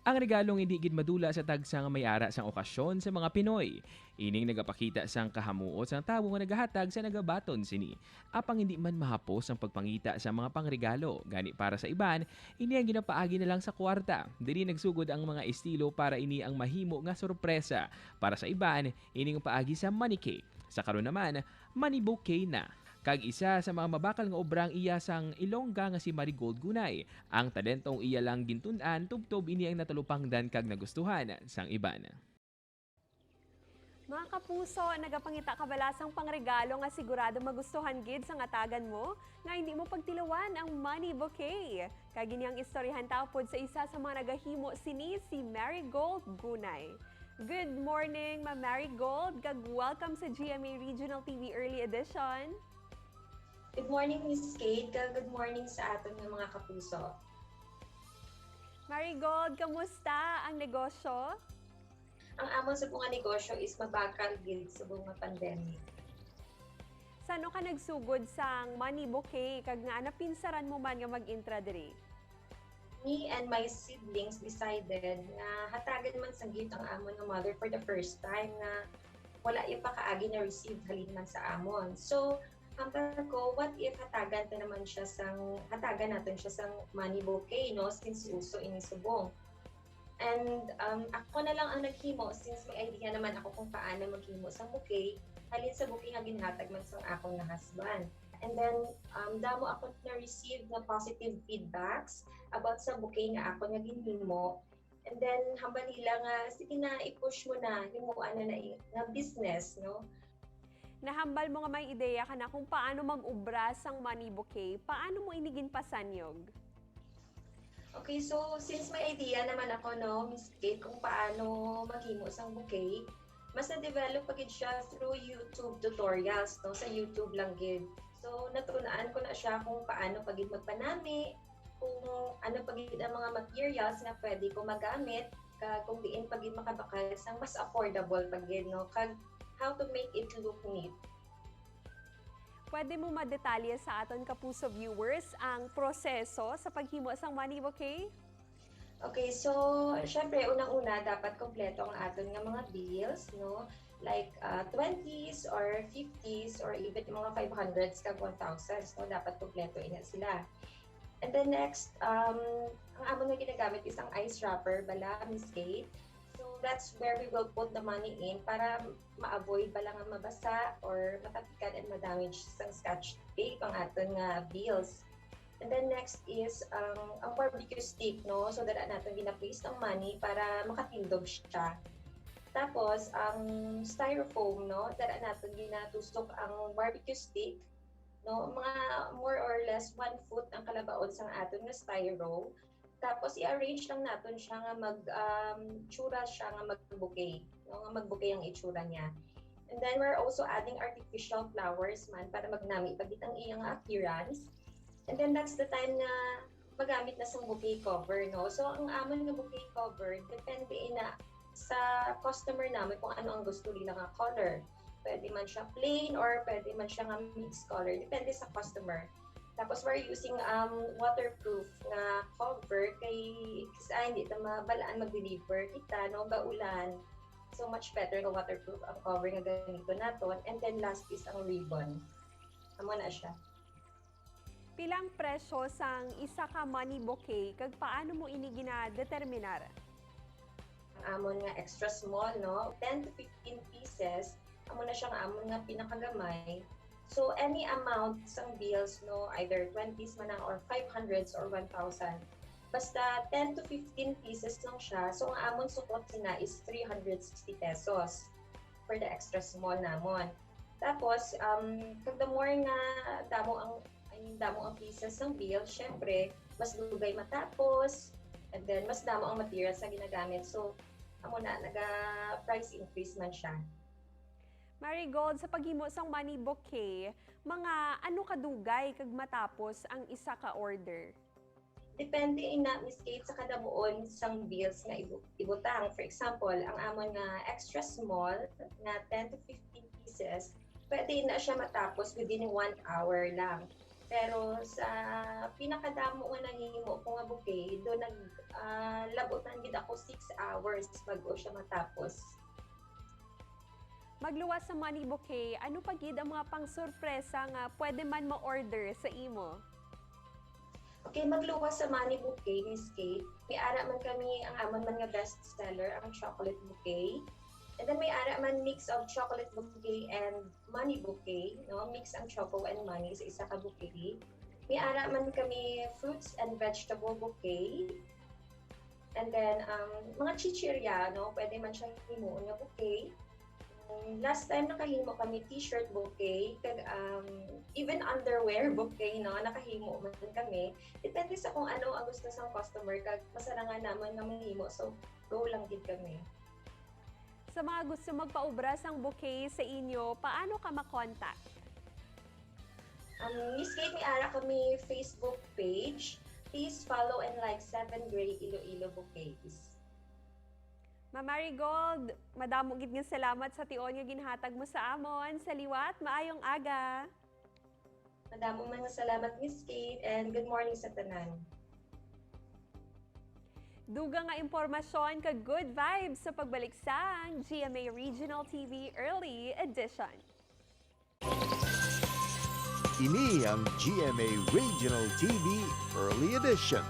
Ang regalong hindi gid madula sa tagsa nga may ara sang okasyon sa mga Pinoy. Ining nagapakita sang kahamuot sang tawo nga nagahatag sa nagabaton sini. Apang hindi man mahapos ang pagpangita sa mga pangregalo. Gani para sa iban, ini ang ginapaagi na lang sa kwarta. Dili nagsugod ang mga estilo para ini ang mahimo nga sorpresa. Para sa iban, ining paagi sa money cake. Sa karon naman, money bouquet na. Kag isa sa mga mabakal nga obrang iya sang Ilongga nga si Marigold Gunay. Ang talentong iya lang gintun-an tubtob ini ang natalupangdan kag nagustuhan sang iban. Mga kapuso, nagapangita kabalasang pangregalo nga sigurado magustuhan gid sa ngatagan mo nga hindi mo pagtilawan ang money bouquet. Kag ang istoryahan tapod sa isa sa mga nagahimo sini si Marigold Gunay. Good morning, Ma Marigold, kag welcome sa GMA Regional TV Early Edition. Good morning, Miss Kate. Good morning sa aton ng mga kapuso. Marigold, kamusta ang negosyo? Ang amon sa bunga negosyo is mabakal gid sa bunga pandemic. Sano ka nagsugod sang money bouquet kag nga napinsaran mo man nga mag-intra diri? Me and my siblings decided na hatagan man sa gift ang amon ng mother for the first time na wala yung pakaagi na receive halin man sa amon. So, hamper ko, what if hatagan natin siya sang money bouquet, no? Since uso ini subong. And ako na lang ang naghimo since may idea naman ako kung paano maghimo sa bouquet, halin sa bouquet nga ginhatag man sang akong na husband. And then, damo ako na-receive na positive feedbacks about sa bouquet nga ako nga ginhimo. And then, hamba nila nga, sige na, i-push mo na, himuan na business, no? Nahambal mo nga may ideya ka na kung paano mag-ubra sang money bouquet, paano mo inigin pasanyog? Okay, so since may idea naman ako, no, Miss Kate, kung paano maghimo sang bouquet, mas na-develop pagid siya through YouTube tutorials, no, sa YouTube lang gid. So natunan ko na siya kung paano pagid magpanami, kung ano pagid ang mga materials na pwede ko magamit, kung diin pagid makabakal sang mas affordable pagid, no, kag how to make it look neat. Pwede mo madetalye sa aton kapuso viewers ang proseso sa paghimo sang money bouquet? Okay, so syempre unang-una dapat kompleto ang aton nga mga bills, no? Like 20s or 50s or even yung mga 500s kag 1,000s, no? Dapat kompleto ina sila. And then next, ang amon nga ginagamit is ang ice wrapper bala, Miss Kate. So that's where we will put the money in para ma-avoid bala nga mabasa or matapikan and ma-damage sang scotch tape ang aton nga bills. And then next is ang barbecue stick, no? So that natin gina-place ang money para makatindog siya. Tapos ang styrofoam, no? That natin ginatusok ang barbecue stick, no? Mga more or less 1 foot ang kalabaon sang aton nga styro. Tapos i-arrange lang natin siya nga tsura siya nga mag-bouquet, no? Nga mag-bouquet ang itsura niya. And then we're also adding artificial flowers man para magnami pagit ang iyang appearance. And then that's the time na magamit na sa bouquet cover, no? So ang amon nga bouquet cover depende na sa customer namin kung ano ang gusto nila nga color. Pwede man siya plain or pwede man siya nga mixed color, depende sa customer. Tapos we're using waterproof na cover kasi hindi ito mabalaan mag-deliver kita, no, gaulan. So much better na waterproof ang cover nga ganito naton. And then last is ang ribbon. Amo na siya. Pilang presyo sang isa ka money bouquet kag paano mo ini gina-determinar? Ang amon nga extra small, no, 10 to 15 pieces. Amo na siya nga amon nga pinakagamay. So any amount sang bills, no, either 20s man or 500s or 1,000. Basta 10 to 15 pieces lang siya. So ang amon sukot sina is 360 pesos for the extra small namon. Tapos kag the more nga damo ang pieces ng bill, syempre mas lugay matapos and then mas damo ang materials na ginagamit. So amo na naga-price increase man siya. Marigold, sa paghimo sang money bouquet, mga ano kadugay kag matapos ang isa ka order? Depende ina, Miss Kate, sa kadamuon sang bills nga ibutang. For example, ang amon nga extra small na 10 to 15 pieces, pwede na siya matapos within 1 hour lang. Pero sa pinakadamo nga nahimo ko nga bouquet, do labotan gid ako 6 hours bago siya matapos. Magluwas sa money bouquet, ano pa gid ang mga pang-surpresa nga pwede man ma-order sa imo? Okay, magluwas sa money bouquet, Miss Kate. May ara man kami, ang amon man nga best seller, ang chocolate bouquet. And then may ara man mix of chocolate bouquet and money bouquet, no? Mix ang choco and money sa isa ka bouquet. May ara man kami fruits and vegetable bouquet. And then mga chichirya, no? Pwede man siya himuon nga bouquet. Last time nakahimo kami t-shirt bouquet, kag even underwear bouquet, no? Nakahimo man kami. Depende sa kung ano ang gusto sa customer, kag masarangan naman na mahimo. So go lang gid kami. Sa mga gusto magpaubra sang bouquet sa inyo, paano ka makontak? Miss Kate, may ara kami Facebook page. Please follow and like 7 Gray Iloilo Bouquets. Ma Marigold, madamo gid nga salamat sa tion nga ginhatag mo sa amon. Sa liwat, maayong aga. Madamo man nga salamat, Miss Kate, and good morning sa tanan. Duga nga impormasyon kag good vibes sa pagbalik sa GMA Regional TV Early Edition. Ini ang GMA Regional TV Early Edition.